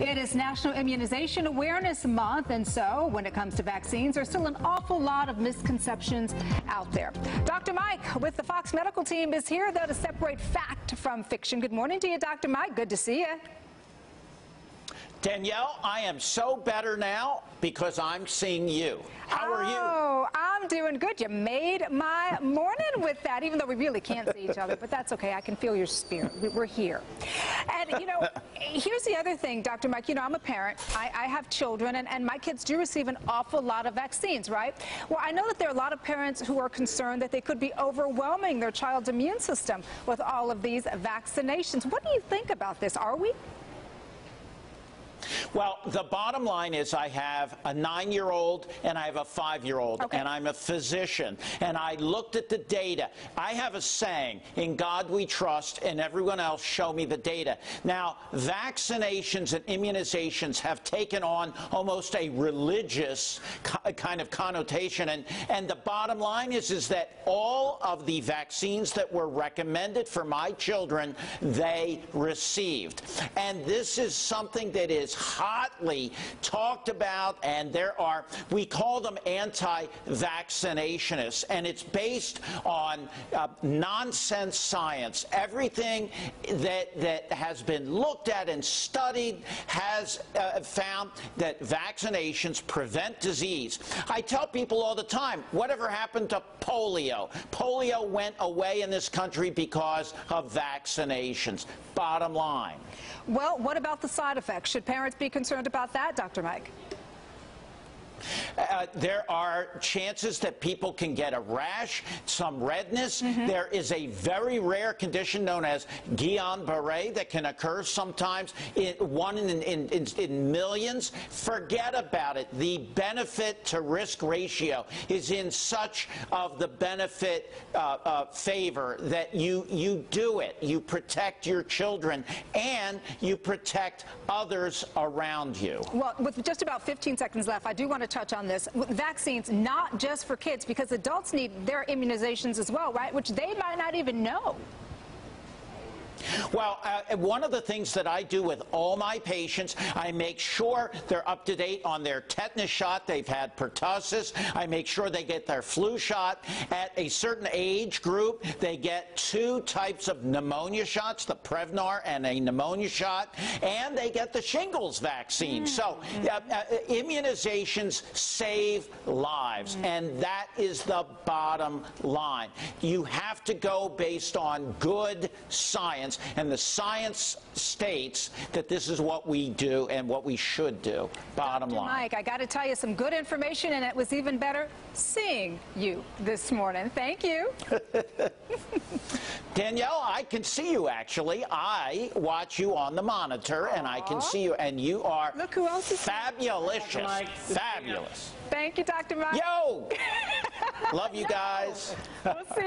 It is National Immunization Awareness Month, and so when it comes to vaccines, there's still an awful lot of misconceptions out there. Dr. Mike with the Fox Medical team is here, though, to separate fact from fiction. Good morning to you, Dr. Mike. Good to see you. Danielle, I am so better now because I'm seeing you. How are you? Oh, I'm doing good. You made my morning with that, even though we really can't see each other, but that's okay. I can feel your spirit. We're here. And, you know, here's the other thing, Dr. Mike. You know, I'm a parent. I have children, and my kids do receive an awful lot of vaccines, right? Well, I know that there are a lot of parents who are concerned that they could be overwhelming their child's immune system with all of these vaccinations. What do you think about this? Are we? Well, the bottom line is I have a 9-year-old and I have a 5-year-old, okay. And I'm a physician, and I looked at the data. I have a saying, in God we trust, and everyone else show me the data. Now, vaccinations and immunizations have taken on almost a religious kind of connotation, and the bottom line is that all of the vaccines that were recommended for my children, they received. And this is something that is hotly talked about, and we call them anti-vaccinationists, and it's based on nonsense science. Everything that has been looked at and studied has found that vaccinations prevent disease. I tell people all the time, whatever happened to polio? Polio went away in this country because of vaccinations. Bottom line. Well, what about the side effects? Should parents be concerned about that, Dr. Mike? There are chances that people can get a rash, some redness. There is a very rare condition known as Guillain-Barré that can occur sometimes, one in millions. Forget about it. The benefit to risk ratio is in such of the benefit favor that you do it. You protect your children and you protect others around you. Well, with just about 15 seconds left, I do want to touch on this. Vaccines, not just for kids, because adults need their immunizations as well, right? Which they might not even know. Well, one of the things that I do with all my patients, I make sure they're up to date on their tetanus shot. They've had pertussis. I make sure they get their flu shot. At a certain age group, they get 2 types of pneumonia shots, the Prevnar and a pneumonia shot, and they get the shingles vaccine. So immunizations save lives, and that is the bottom line. You have to go based on good science. And the science states that this is what we do and what we should do. Bottom line. Mike, I got to tell you some good information, and it was even better seeing you this morning. Thank you. Danielle, I can see you, actually. I watch you on the monitor, and I can see you, and you are Look who else is fabulous. Fabulous. Thank you, Dr. Mike. Yo! Love you guys. We'll see you.